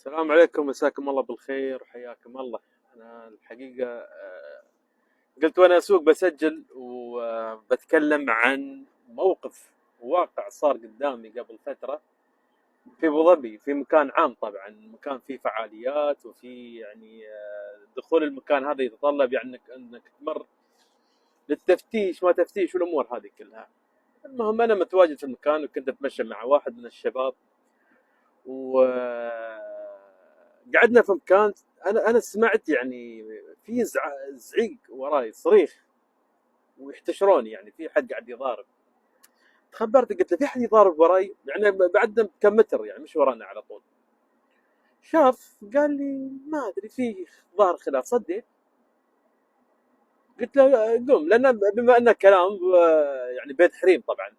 السلام عليكم، مساكم الله بالخير وحياكم الله. أنا الحقيقة قلت وأنا أسوق بسجل وبتكلم عن موقف واقع صار قدامي قبل فترة في أبو ظبي، في مكان عام، طبعا مكان فيه فعاليات وفي يعني دخول المكان هذا يتطلب يعني إنك تمر للتفتيش ما تفتيش والأمور هذه كلها. المهم أنا متواجد في المكان وكنت أتمشى مع واحد من الشباب وقعدنا في مكان. انا سمعت يعني في زعيق وراي، صريخ، ويحتشروني، يعني في حد قاعد يضارب. تخبرت قلت له في حد يضارب وراي، يعني بعدنا بكم متر، يعني مش ورانا على طول. شاف قال لي ما ادري في ظاهر خلاف. صدق؟ قلت له قم، لان بما انه كلام يعني بيت حريم طبعا.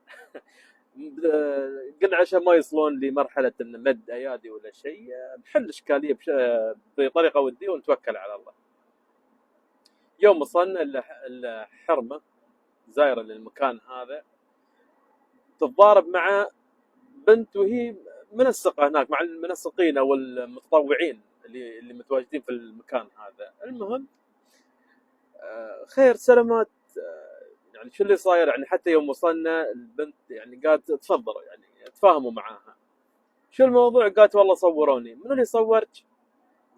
قلنا عشان ما يصلون لمرحله ان مد ايادي ولا شيء، نحل اشكاليه بطريقه وديه ونتوكل على الله. يوم وصلنا الحرمه زايره للمكان هذا، تتضارب مع بنت وهي منسقه هناك مع المنسقين او المتطوعين اللي متواجدين في المكان هذا. المهم خير سلامات. يعني شو اللي صاير؟ يعني حتى يوم وصلنا البنت يعني قالت تفضلوا، يعني تفاهموا معاها. شو الموضوع؟ قالت والله صوروني. من اللي صورك؟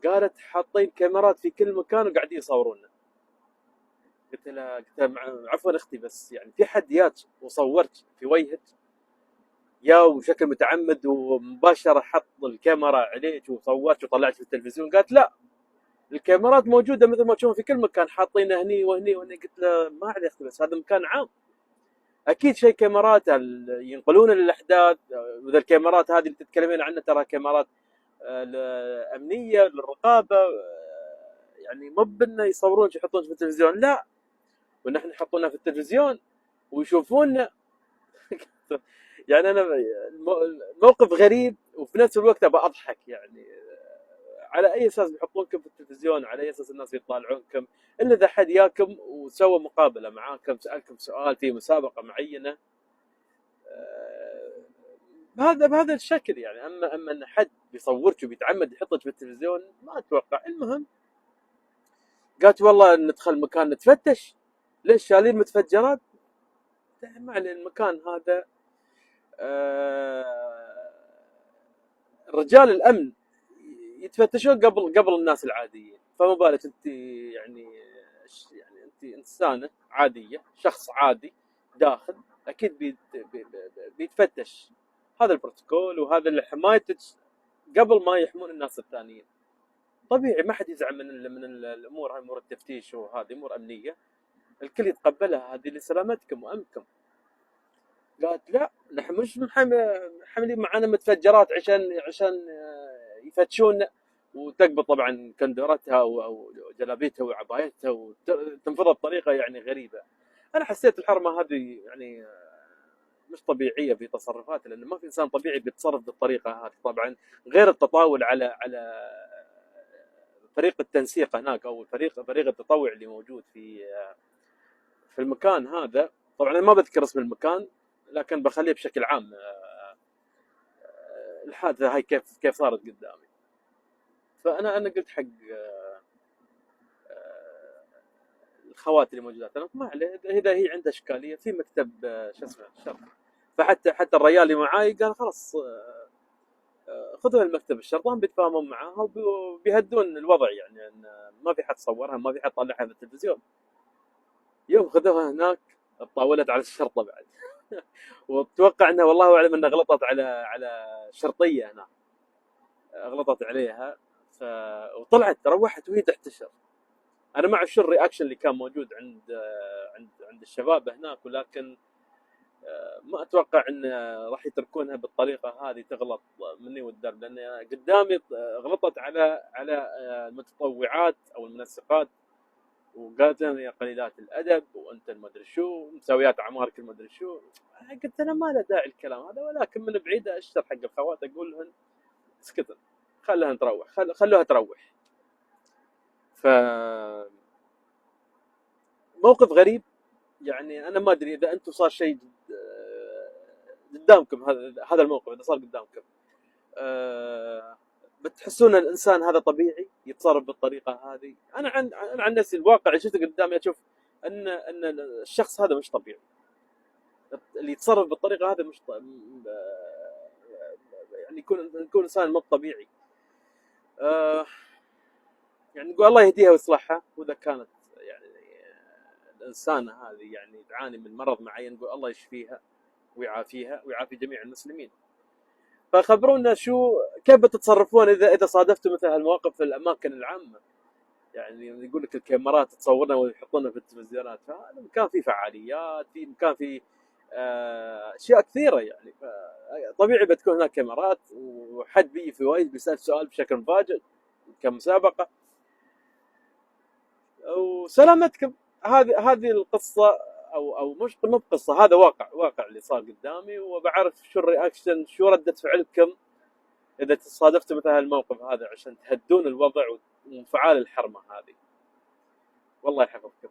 قالت حاطين كاميرات في كل مكان وقاعدين يصورونا. قلت لها عفوا اختي، بس يعني في حد يات وصورك في وجهك يا وبشكل متعمد ومباشره حط الكاميرا عليك وصورك وطلعت في التلفزيون؟ قالت لا، الكاميرات موجوده مثل ما تشوفون في كل مكان، حاطينها هني وهني وهني. قلت له ما عليه اختي، بس هذا مكان عام، اكيد شيء كاميرات ينقلون الاحداث. واذا الكاميرات هذه اللي تتكلمين عنها ترى كاميرات امنيه للرقابه، يعني مو بانه يصورون يحطون في التلفزيون، لا، ونحن يحطونها في التلفزيون ويشوفونا. يعني انا الموقف غريب وفي نفس الوقت ابى اضحك. يعني على اي اساس بيحطونكم في التلفزيون؟ على اي اساس الناس يطالعونكم؟ الا اذا حد ياكم وسوى مقابله معاكم، سالكم سؤال في مسابقه معينه بهذا الشكل. يعني اما ان حد بيصورك وبيتعمد يحطك في التلفزيون، ما اتوقع. المهم قالت والله ندخل مكان نتفتش، ليش شالين متفجرات؟ مع المكان هذا رجال الامن يتفتشون قبل الناس العاديين، فما بالك انت؟ يعني انت انسانه عاديه، شخص عادي داخل، اكيد بيتفتش. هذا البروتوكول وهذا لحمايتك قبل ما يحمون الناس الثانيين. طبيعي ما حد يزعل من الامور هاي، امور التفتيش وهذه امور امنيه الكل يتقبلها، هذه لسلامتكم وامنكم. قالت لا، نحن مش محملين معنا متفجرات عشان يفتشون. وتقبض طبعا كندورتها او جلابيتها وعبايتها وتنفضها بطريقه يعني غريبه. انا حسيت الحرمه هذه يعني مش طبيعيه في تصرفاتها، لان ما في انسان طبيعي بيتصرف بالطريقه هذه. طبعا غير التطاول على فريق التنسيق هناك او فريق التطوع اللي موجود في المكان هذا. طبعا انا ما بذكر اسم المكان، لكن بخليه بشكل عام. الحادثه هاي كيف صارت قدامي. فانا قلت حق الخوات اللي موجودات، انا ما عليه اذا هي عندها اشكاليه في مكتب شو اسمه الشرطه. فحتى الرجال اللي معاي قال خلاص خذوها المكتب الشرطه، هم بيتفاهمون معاها وبيهدون الوضع، يعني ان ما في حد صورها، ما في حد طلعها في التلفزيون. يوم خذوها هناك اتطاولت على الشرطه بعد. واتوقع انها والله اعلم انها غلطت على شرطيه هناك، غلطت عليها. وطلعت روحت وهي تحتشر. انا ما اعرف شو الرياكشن اللي كان موجود عند الشباب هناك، ولكن ما اتوقع ان راح يتركونها بالطريقه هذه تغلط مني والدرب، لان قدامي غلطت على المتطوعات او المنسقات، وقالت لهم يا قليلات الادب وانت المدري شو مسويات اعمارك المدري شو. قلت انا ما له داعي الكلام هذا، ولكن من بعيد اشتر حق الخوات اقول لهن اسكتن، خلها تروح، خلوها تروح. ف موقف غريب. يعني انا ما ادري اذا انتم صار شيء قدامكم، هذا الموقف اذا صار قدامكم تحسون الانسان هذا طبيعي يتصرف بالطريقه هذه؟ انا عن نفسي الواقع اللي شفته قدامي اشوف ان الشخص هذا مش طبيعي، اللي يتصرف بالطريقه هذه مش يعني يكون انسان مو طبيعي. يعني نقول الله يهديها ويصلحها، واذا كانت يعني الانسانه هذه يعني تعاني من مرض معين نقول الله يشفيها ويعافيها ويعافي جميع المسلمين. فخبرونا كيف بتتصرفون اذا صادفتوا مثل هالمواقف في الاماكن العامه؟ يعني يقول لك الكاميرات تصورنا ويحطوننا في التلفزيونات، فهذا مكان فيه فعاليات، في مكان فيه اشياء كثيره يعني، طبيعي بتكون هناك كاميرات وحد بيجي في وقت بيسال سؤال بشكل مفاجئ كمسابقه وسلامتكم. هذه القصه او مش مو بقصه، هذا واقع اللي صار قدامي، وبعرف شو الرياكشن، شو رده فعلكم اذا تصادفتوا مثل هالموقف هذا، عشان تهدون الوضع وانفعال الحرمه هذه. والله يحفظكم.